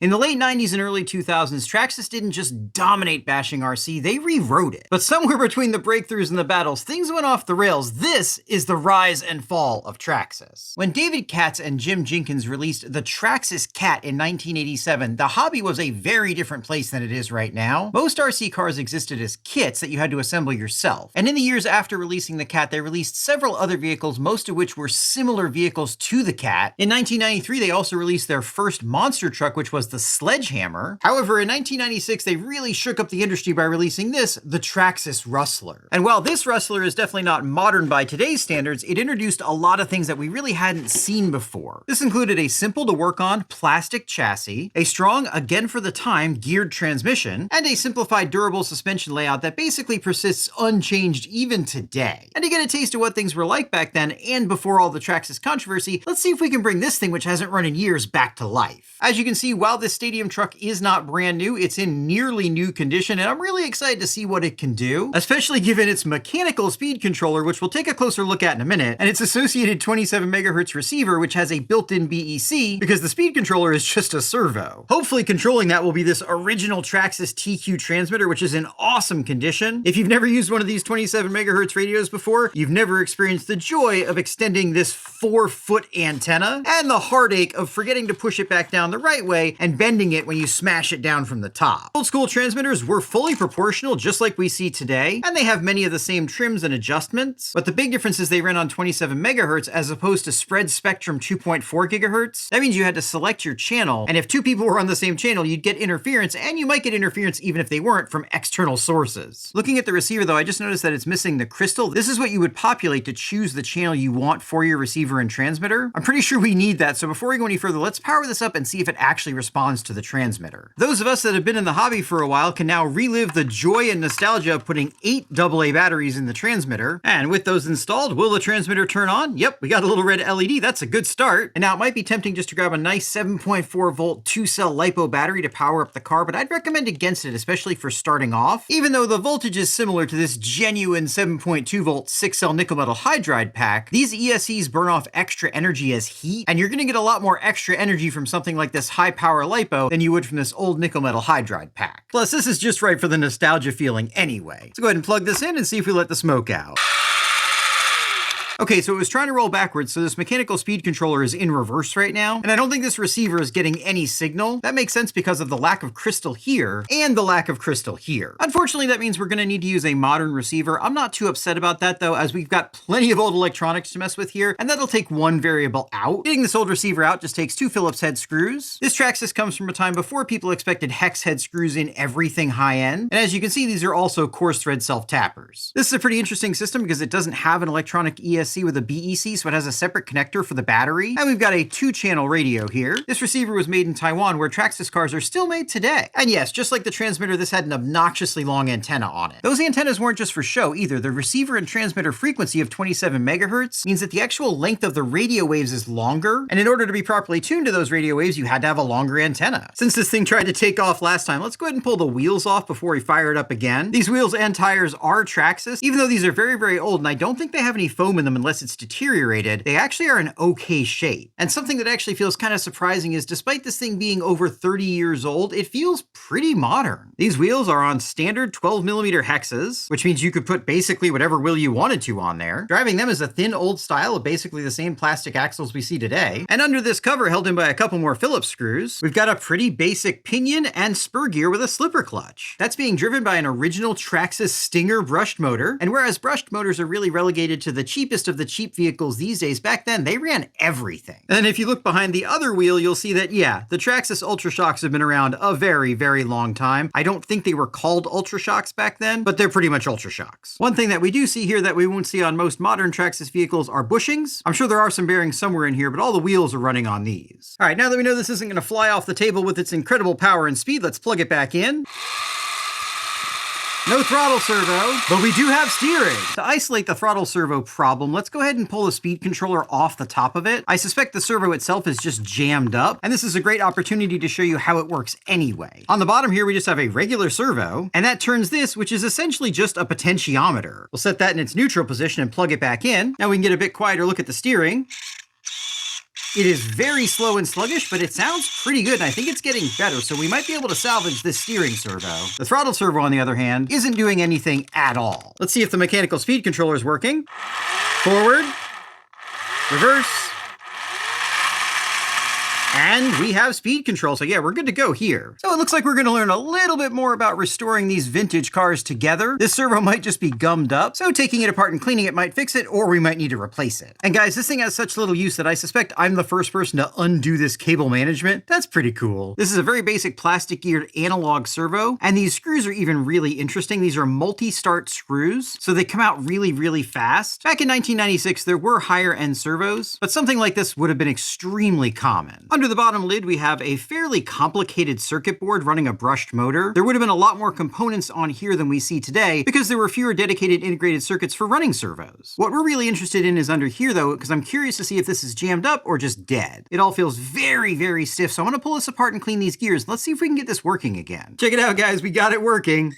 In the late 90s and early 2000s, Traxxas didn't just dominate bashing RC, they rewrote it. But somewhere between the breakthroughs and the battles, things went off the rails. This is the rise and fall of Traxxas. When David Katz and Jim Jenkins released the Traxxas Cat in 1987, the hobby was a very different place than it is right now. Most RC cars existed as kits that you had to assemble yourself. And in the years after releasing the Cat, they released several other vehicles, most of which were similar vehicles to the Cat. In 1993, they also released their first monster truck, which was the Sledgehammer. However, in 1996, they really shook up the industry by releasing this, the Traxxas Rustler. And while this Rustler is definitely not modern by today's standards, it introduced a lot of things that we really hadn't seen before. This included a simple to work on plastic chassis, a strong, again for the time, geared transmission, and a simplified durable suspension layout that basically persists unchanged even today. And to get a taste of what things were like back then and before all the Traxxas controversy, let's see if we can bring this thing, which hasn't run in years, back to life. As you can see, while this stadium truck is not brand new, it's in nearly new condition, and I'm really excited to see what it can do, especially given its mechanical speed controller, which we'll take a closer look at in a minute, and its associated 27 MHz receiver, which has a built-in BEC, because the speed controller is just a servo. Hopefully controlling that will be this original Traxxas TQ transmitter, which is in awesome condition. If you've never used one of these 27 MHz radios before, you've never experienced the joy of extending this 4-foot antenna, and the heartache of forgetting to push it back down the right way and bending it when you smash it down from the top. Old school transmitters were fully proportional, just like we see today, and they have many of the same trims and adjustments, but the big difference is they ran on 27 MHz as opposed to spread spectrum 2.4 GHz. That means you had to select your channel, and if two people were on the same channel, you'd get interference, and you might get interference even if they weren't from external sources. Looking at the receiver though, I just noticed that it's missing the crystal. This is what you would populate to choose the channel you want for your receiver and transmitter. I'm pretty sure we need that, so before we go any further, let's power this up and see if it actually responds to the transmitter. Those of us that have been in the hobby for a while can now relive the joy and nostalgia of putting 8 AA batteries in the transmitter. And with those installed, will the transmitter turn on? Yep, we got a little red LED. That's a good start. And now it might be tempting just to grab a nice 7.4 volt 2-cell LiPo battery to power up the car, but I'd recommend against it, especially for starting off. Even though the voltage is similar to this genuine 7.2 volt 6-cell nickel metal hydride pack, these ESCs burn off extra energy as heat, and you're gonna get a lot more extra energy from something like this high power LiPo than you would from this old nickel metal hydride pack. Plus, this is just right for the nostalgia feeling anyway. Let's go ahead and plug this in and see if we let the smoke out. Okay, so it was trying to roll backwards, so this mechanical speed controller is in reverse right now, and I don't think this receiver is getting any signal. That makes sense because of the lack of crystal here and the lack of crystal here. Unfortunately, that means we're gonna need to use a modern receiver. I'm not too upset about that though, as we've got plenty of old electronics to mess with here, and that'll take one variable out. Getting this old receiver out just takes 2 Phillips head screws. This Traxxas comes from a time before people expected hex head screws in everything high-end, and as you can see, these are also coarse thread self-tappers. This is a pretty interesting system because it doesn't have an electronic ESC with a BEC, so it has a separate connector for the battery. And we've got a 2-channel radio here. This receiver was made in Taiwan, where Traxxas cars are still made today. And yes, just like the transmitter, this had an obnoxiously long antenna on it. Those antennas weren't just for show either. The receiver and transmitter frequency of 27 MHz means that the actual length of the radio waves is longer, and in order to be properly tuned to those radio waves, you had to have a longer antenna. Since this thing tried to take off last time, let's go ahead and pull the wheels off before we fire it up again. These wheels and tires are Traxxas, even though these are very, very old, and I don't think they have any foam in them unless it's deteriorated. They actually are in okay shape. And something that actually feels kind of surprising is despite this thing being over 30 years old, it feels pretty modern. These wheels are on standard 12mm hexes, which means you could put basically whatever wheel you wanted to on there. Driving them is a thin old style of basically the same plastic axles we see today. And under this cover, held in by a couple more Phillips screws, we've got a pretty basic pinion and spur gear with a slipper clutch. That's being driven by an original Traxxas Stinger brushed motor. And whereas brushed motors are really relegated to the cheapest of the cheap vehicles these days, back then they ran everything. And if you look behind the other wheel, you'll see that, yeah, the Traxxas Ultra Shocks have been around a very, very long time. I don't think they were called Ultra Shocks back then, but they're pretty much Ultra Shocks. One thing that we do see here that we won't see on most modern Traxxas vehicles are bushings. I'm sure there are some bearings somewhere in here, but all the wheels are running on these. All right, now that we know this isn't gonna fly off the table with its incredible power and speed, let's plug it back in. No throttle servo, but we do have steering. To isolate the throttle servo problem, let's go ahead and pull the speed controller off the top of it. I suspect the servo itself is just jammed up, and this is a great opportunity to show you how it works anyway. On the bottom here, we just have a regular servo, and that turns this, which is essentially just a potentiometer. We'll set that in its neutral position and plug it back in. Now we can get a bit quieter look at the steering. It is very slow and sluggish, but it sounds pretty good, and I think it's getting better, so we might be able to salvage this steering servo. The throttle servo, on the other hand, isn't doing anything at all. Let's see if the mechanical speed controller is working. Forward, reverse, and we have speed control, so yeah, we're good to go here. So it looks like we're gonna learn a little bit more about restoring these vintage cars together. This servo might just be gummed up, so taking it apart and cleaning it might fix it, or we might need to replace it. And guys, this thing has such little use that I suspect I'm the first person to undo this cable management. That's pretty cool. This is a very basic plastic geared analog servo, and these screws are even really interesting. These are multi-start screws, so they come out really, really fast. Back in 1996, there were higher end servos, but something like this would have been extremely common. Under the bottom lid, we have a fairly complicated circuit board running a brushed motor. There would have been a lot more components on here than we see today because there were fewer dedicated integrated circuits for running servos. What we're really interested in is under here though, because I'm curious to see if this is jammed up or just dead. It all feels very, very stiff, so I'm gonna pull this apart and clean these gears. Let's see if we can get this working again. Check it out, guys, we got it working.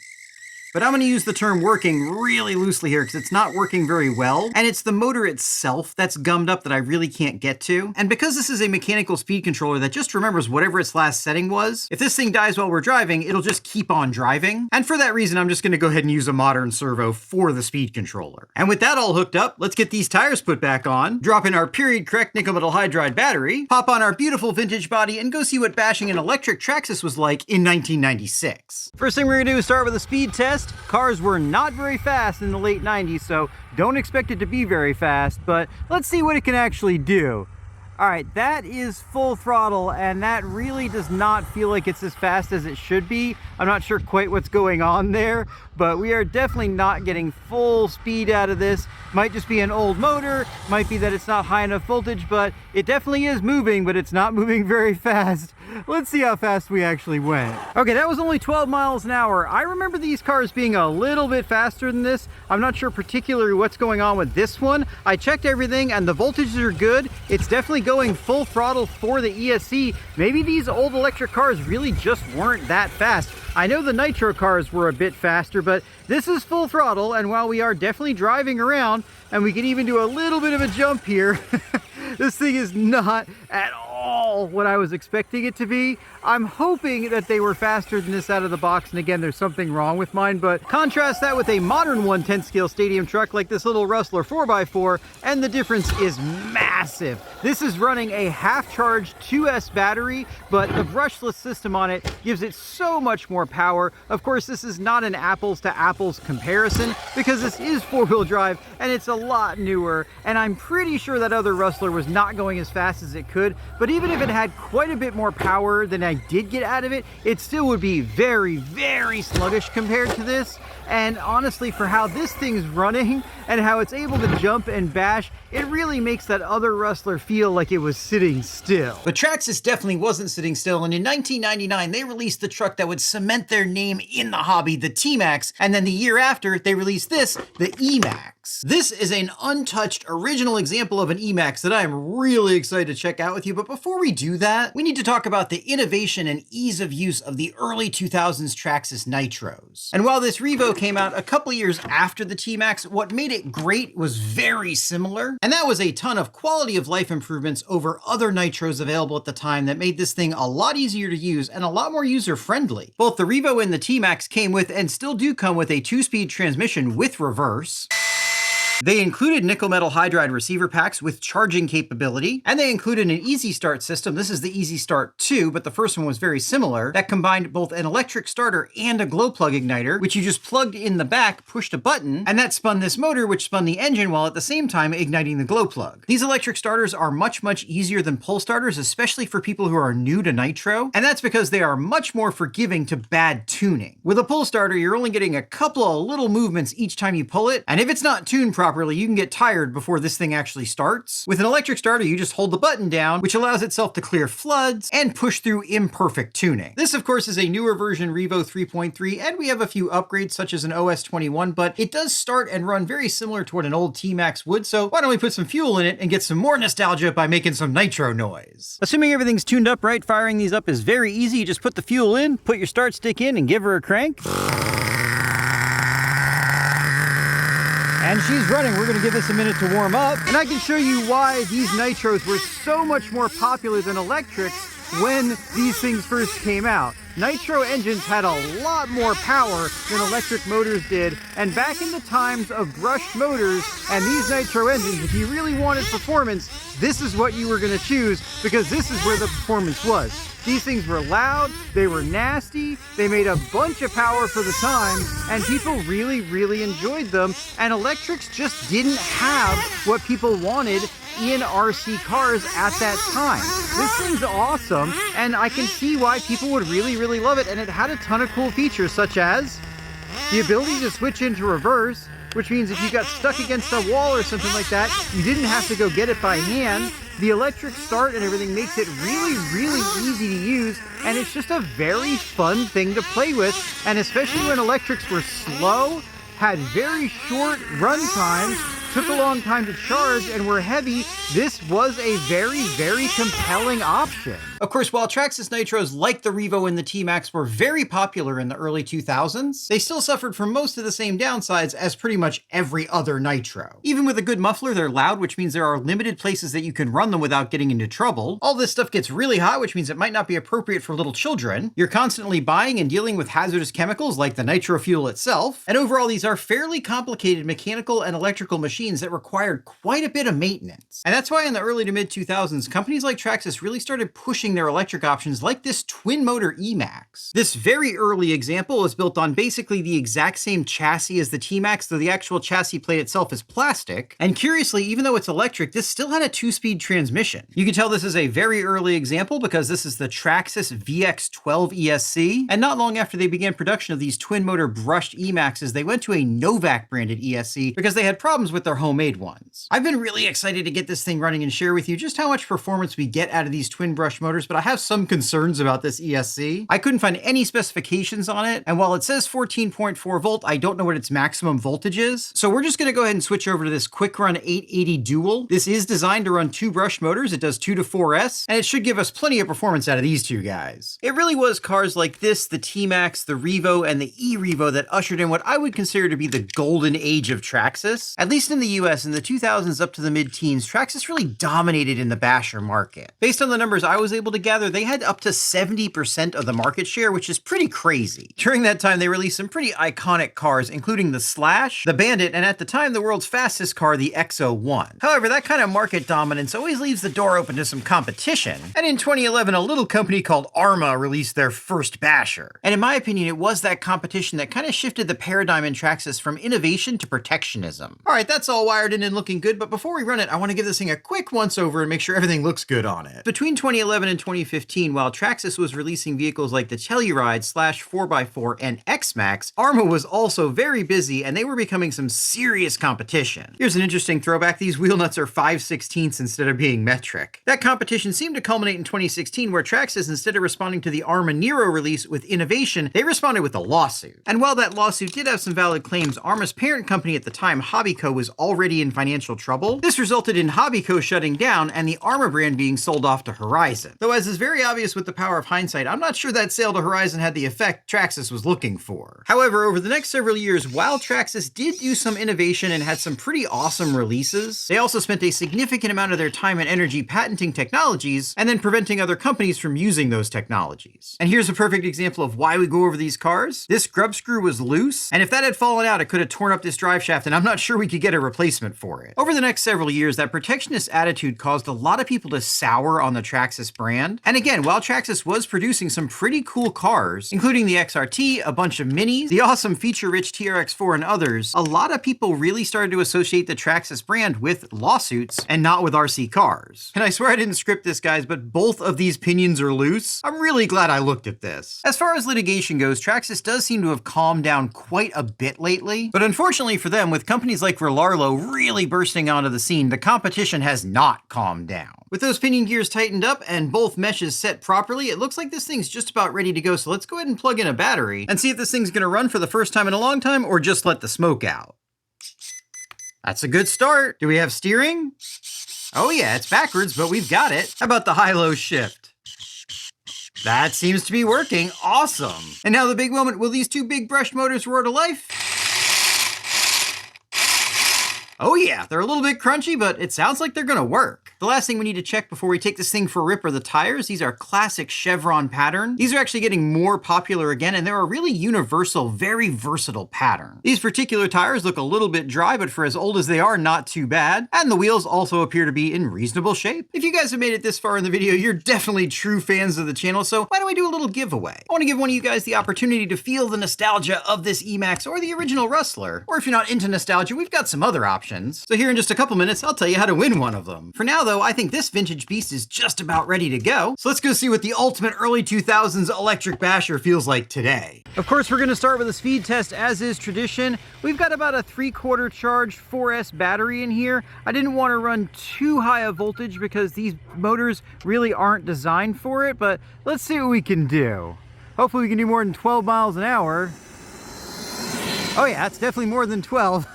But I'm gonna use the term working really loosely here because it's not working very well. And it's the motor itself that's gummed up that I really can't get to. And because this is a mechanical speed controller that just remembers whatever its last setting was, if this thing dies while we're driving, it'll just keep on driving. And for that reason, I'm just gonna go ahead and use a modern servo for the speed controller. And with that all hooked up, let's get these tires put back on, drop in our period correct nickel metal hydride battery, pop on our beautiful vintage body, and go see what bashing an electric Traxxas was like in 1996. First thing we're gonna do is start with a speed test. Cars were not very fast in the late 90s, so don't expect it to be very fast, but let's see what it can actually do. All right, that is full throttle, and that really does not feel like it's as fast as it should be. I'm not sure quite what's going on there, but we are definitely not getting full speed out of this. Might just be an old motor, might be that it's not high enough voltage, but it definitely is moving, but it's not moving very fast. Let's see how fast we actually went. Okay, that was only 12 miles an hour. I remember these cars being a little bit faster than this. I'm not sure particularly what's going on with this one. I checked everything and the voltages are good. It's definitely going full throttle for the ESC. Maybe these old electric cars really just weren't that fast. I know the nitro cars were a bit faster, but this is full throttle, and while we are definitely driving around, and we can even do a little bit of a jump here, this thing is not at all what I was expecting it to be. I'm hoping that they were faster than this out of the box, and again, there's something wrong with mine, but contrast that with a modern 1/10 scale stadium truck like this little Rustler 4x4, and the difference is massive. This is running a half-charged 2S battery, but the brushless system on it gives it so much more power. Of course, this is not an apples to apples comparison because this is four-wheel drive and it's a lot newer, and I'm pretty sure that other Rustler was not going as fast as it could, but even if it had quite a bit more power than I did get out of it, it still would be very, very sluggish compared to this. And honestly, for how this thing's running and how it's able to jump and bash, it really makes that other Rustler feel like it was sitting still. But Traxxas definitely wasn't sitting still, and in 1999, they released the truck that would cement their name in the hobby, the T-Maxx, and then the year after, they released this, the E-Maxx. This is an untouched, original example of an E-Maxx that I am really excited to check out with you, but before we do that, we need to talk about the innovation and ease of use of the early 2000s Traxxas Nitros. And while this Revo came out a couple years after the T-Maxx, what made it great was very similar, and that was a ton of quality of life improvements over other Nitros available at the time that made this thing a lot easier to use and a lot more user-friendly. Both the Revo and the T-Maxx came with, and still do come with, a 2-speed transmission with reverse. They included nickel metal hydride receiver packs with charging capability, and they included an Easy Start system. This is the Easy Start 2, but the first one was very similar, that combined both an electric starter and a glow plug igniter, which you just plugged in the back, pushed a button, and that spun this motor, which spun the engine while at the same time igniting the glow plug. These electric starters are much, much easier than pull starters, especially for people who are new to nitro, and that's because they are much more forgiving to bad tuning. With a pull starter, you're only getting a couple of little movements each time you pull it, and if it's not tuned properly, you can get tired before this thing actually starts. With an electric starter, you just hold the button down, which allows itself to clear floods and push through imperfect tuning. This, of course, is a newer version Revo 3.3, and we have a few upgrades such as an OS 21, but it does start and run very similar to what an old T-Maxx would, so why don't we put some fuel in it and get some more nostalgia by making some nitro noise. Assuming everything's tuned up right, firing these up is very easy. You just put the fuel in, put your start stick in, and give her a crank. And she's running. We're going to give this a minute to warm up. And I can show you why these nitros were so much more popular than electrics when these things first came out. Nitro engines had a lot more power than electric motors did, and back in the times of brushed motors and these nitro engines, if you really wanted performance, this is what you were going to choose, because this is where the performance was. These things were loud, they were nasty, they made a bunch of power for the time, and people really, really enjoyed them, and electrics just didn't have what people wanted in RC cars at that time. This thing's awesome, and I can see why people would really, really love it, and it had a ton of cool features, such as the ability to switch into reverse, which means if you got stuck against a wall or something like that, you didn't have to go get it by hand. The electric start and everything makes it really, really easy to use, and it's just a very fun thing to play with, and especially when electrics were slow, had very short run times, took a long time to charge, and were heavy, this was a very, very compelling option. Of course, while Traxxas nitros like the Revo and the T-Maxx were very popular in the early 2000s, they still suffered from most of the same downsides as pretty much every other nitro. Even with a good muffler, they're loud, which means there are limited places that you can run them without getting into trouble. All this stuff gets really hot, which means it might not be appropriate for little children. You're constantly buying and dealing with hazardous chemicals like the nitro fuel itself. And overall, these are fairly complicated mechanical and electrical machines that required quite a bit of maintenance. And that's why in the early to mid 2000s, companies like Traxxas really started pushing their electric options like this twin motor E-Maxx. This very early example is built on basically the exact same chassis as the T-Maxx, though the actual chassis plate itself is plastic. And curiously, even though it's electric, this still had a 2-speed transmission. You can tell this is a very early example because this is the Traxxas VX12 ESC. And not long after they began production of these twin motor brushed E-Maxxes, they went to a Novak branded ESC because they had problems with their homemade ones. I've been really excited to get this thing running and share with you just how much performance we get out of these twin brush motors, but I have some concerns about this ESC. I couldn't find any specifications on it, and while it says 14.4 volt, I don't know what its maximum voltage is. So we're just gonna go ahead and switch over to this Quick Run 880 Dual. This is designed to run 2 brush motors. It does 2 to 4S, and it should give us plenty of performance out of these two guys. It really was cars like this, the T-Maxx, the Revo, and the E-Revo that ushered in what I would consider to be the golden age of Traxxas. At least in the US, in the 2000s up to the mid-teens, Traxxas really dominated in the basher market. Based on the numbers I was able to gather, they had up to 70% of the market share, which is pretty crazy. During that time, they released some pretty iconic cars, including the Slash, the Bandit, and at the time, the world's fastest car, the X01. However, that kind of market dominance always leaves the door open to some competition. And in 2011, a little company called Arrma released their first basher. And in my opinion, it was that competition that kind of shifted the paradigm in Traxxas from innovation to protectionism. All right, that's all wired in and looking good, but before we run it, I want to give this thing a quick once over and make sure everything looks good on it. Between 2011 and 2015, while Traxxas was releasing vehicles like the Telluride, Slash 4x4, and E-Maxx, Arrma was also very busy and they were becoming some serious competition. Here's an interesting throwback. These wheel nuts are 5/16 instead of being metric. That competition seemed to culminate in 2016 where Traxxas, instead of responding to the Arrma Nero release with innovation, they responded with a lawsuit. And while that lawsuit did have some valid claims, Arrma's parent company at the time, Hobbyco, was already in financial trouble. This resulted in Hobbyco shutting down and the Arrma brand being sold off to Horizon. Though as is very obvious with the power of hindsight, I'm not sure that sale to Horizon had the effect Traxxas was looking for. However, over the next several years, while Traxxas did do some innovation and had some pretty awesome releases, they also spent a significant amount of their time and energy patenting technologies and then preventing other companies from using those technologies. And here's a perfect example of why we go over these cars. This grub screw was loose, and if that had fallen out, it could have torn up this drive shaft, and I'm not sure we could get a replacement for it. Over the next several years, that protectionist attitude caused a lot of people to sour on the Traxxas brand. And again, while Traxxas was producing some pretty cool cars, including the XRT, a bunch of minis, the awesome feature-rich TRX4, and others, a lot of people really started to associate the Traxxas brand with lawsuits and not with RC cars. And I swear I didn't script this, guys, but both of these pinions are loose. I'm really glad I looked at this. As far as litigation goes, Traxxas does seem to have calmed down quite a bit lately, but unfortunately for them, with companies like Rustler really bursting onto the scene, the competition has not calmed down. With those pinion gears tightened up and both meshes set properly, it looks like this thing's just about ready to go, so let's go ahead and plug in a battery and see if this thing's gonna run for the first time in a long time or just let the smoke out. That's a good start. Do we have steering? Oh yeah, it's backwards, but we've got it. How about the high-low shift? That seems to be working. Awesome. And now the big moment, will these two big brushed motors roar to life? Oh yeah, they're a little bit crunchy, but it sounds like they're gonna work. The last thing we need to check before we take this thing for a rip are the tires. These are classic chevron pattern. These are actually getting more popular again, and they're a really universal, very versatile pattern. These particular tires look a little bit dry, but for as old as they are, not too bad. And the wheels also appear to be in reasonable shape. If you guys have made it this far in the video, you're definitely true fans of the channel, so why don't we do a little giveaway? I want to give one of you guys the opportunity to feel the nostalgia of this E-Maxx or the original Rustler. Or if you're not into nostalgia, we've got some other options. So here in just a couple minutes, I'll tell you how to win one of them. For now though, I think this vintage beast is just about ready to go. So let's go see what the ultimate early 2000s electric basher feels like today. Of course, we're gonna start with a speed test as is tradition. We've got about a 3/4 charge 4S battery in here. I didn't want to run too high a voltage because these motors really aren't designed for it, but let's see what we can do. Hopefully we can do more than 12 miles an hour. Oh yeah, it's definitely more than 12.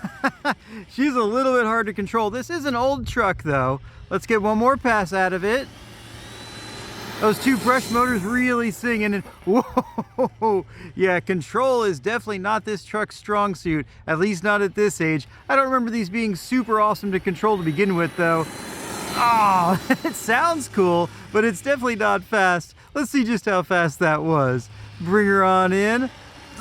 She's a little bit hard to control. This is an old truck though. Let's get one more pass out of it. Those two brush motors really singing, and whoa, yeah, control is definitely not this truck's strong suit, at least not at this age. I don't remember these being super awesome to control to begin with though. Oh, it sounds cool, but it's definitely not fast. Let's see just how fast that was. Bring her on in.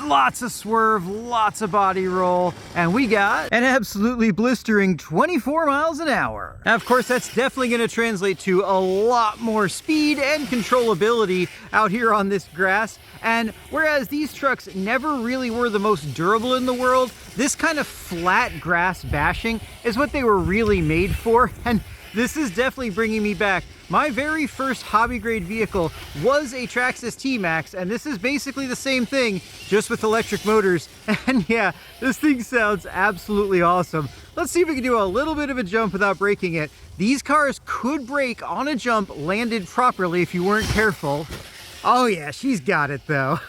Lots of swerve, lots of body roll, and we got an absolutely blistering 24 miles an hour. Now, of course, that's definitely going to translate to a lot more speed and controllability out here on this grass. And whereas these trucks never really were the most durable in the world, this kind of flat grass bashing is what they were really made for. And this is definitely bringing me back. My very first hobby grade vehicle was a Traxxas T-Maxx, and this is basically the same thing, just with electric motors. And yeah, this thing sounds absolutely awesome. Let's see if we can do a little bit of a jump without breaking it. These cars could break on a jump landed properly if you weren't careful. Oh yeah, she's got it though.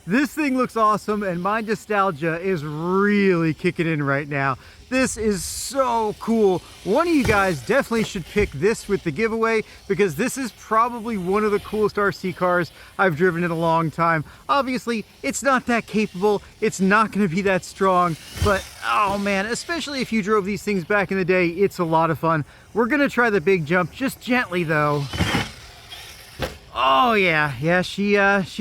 This thing looks awesome, and my nostalgia is really kicking in right now. This is so cool. One of you guys definitely should pick this with the giveaway because this is probably one of the coolest RC cars I've driven in a long time. Obviously, it's not that capable. It's not going to be that strong, but oh man, especially if you drove these things back in the day, it's a lot of fun. We're going to try the big jump just gently though. Oh yeah, she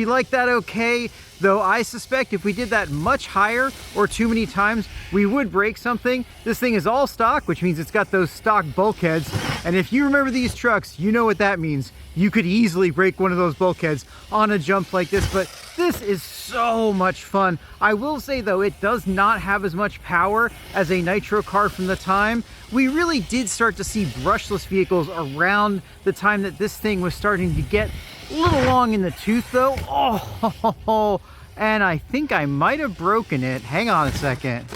liked that okay. Though I suspect if we did that much higher or too many times, we would break something. This thing is all stock, which means it's got those stock bulkheads. And if you remember these trucks, you know what that means. You could easily break one of those bulkheads on a jump like this, but this is so much fun. I will say though, it does not have as much power as a nitro car from the time. We really did start to see brushless vehicles around the time that this thing was starting to get a little long in the tooth though. Oh, and I think I might have broken it. Hang on a second.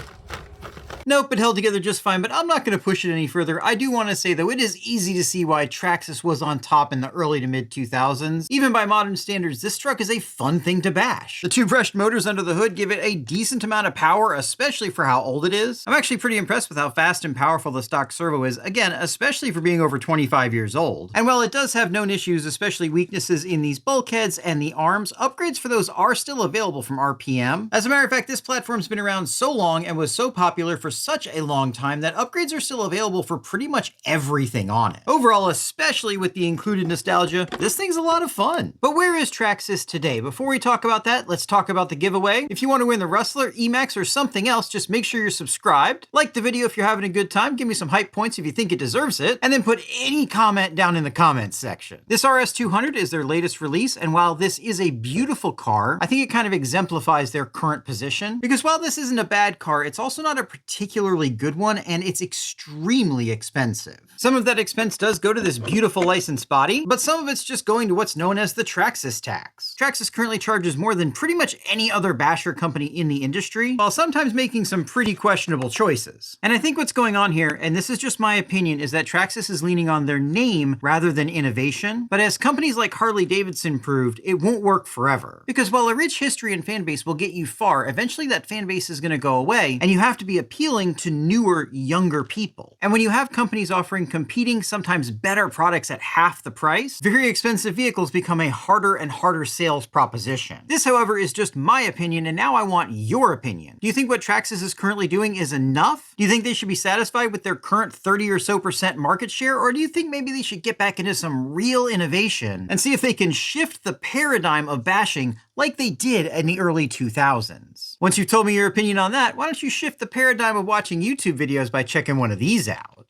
Nope, it held together just fine, but I'm not going to push it any further. I do want to say, though, it is easy to see why Traxxas was on top in the early to mid 2000s. Even by modern standards, this truck is a fun thing to bash. The two brushed motors under the hood give it a decent amount of power, especially for how old it is. I'm actually pretty impressed with how fast and powerful the stock servo is, again, especially for being over 25 years old. And while it does have known issues, especially weaknesses in these bulkheads and the arms, upgrades for those are still available from RPM. As a matter of fact, this platform's been around so long and was so popular for such a long time that upgrades are still available for pretty much everything on it. Overall, especially with the included nostalgia, this thing's a lot of fun. But where is Traxxas today? Before we talk about that, let's talk about the giveaway. If you want to win the Rustler, E-Maxx, or something else, just make sure you're subscribed. Like the video if you're having a good time, give me some hype points if you think it deserves it, and then put any comment down in the comments section. This RS200 is their latest release, and while this is a beautiful car, I think it kind of exemplifies their current position, because while this isn't a bad car, it's also not a particularly good one, and it's extremely expensive. Some of that expense does go to this beautiful licensed body, but some of it's just going to what's known as the Traxxas tax. Traxxas currently charges more than pretty much any other basher company in the industry, while sometimes making some pretty questionable choices. And I think what's going on here, and this is just my opinion, is that Traxxas is leaning on their name rather than innovation. But as companies like Harley-Davidson proved, it won't work forever. Because while a rich history and fan base will get you far, eventually that fan base is going to go away, and you have to be appealing appealing to newer, younger people. And when you have companies offering competing, sometimes better products at half the price, very expensive vehicles become a harder and harder sales proposition. This, however, is just my opinion, and now I want your opinion. Do you think what Traxxas is currently doing is enough? Do you think they should be satisfied with their current 30% or so market share, or do you think maybe they should get back into some real innovation and see if they can shift the paradigm of bashing like they did in the early 2000s? Once you've told me your opinion on that, why don't you shift the paradigm of watching YouTube videos by checking one of these out?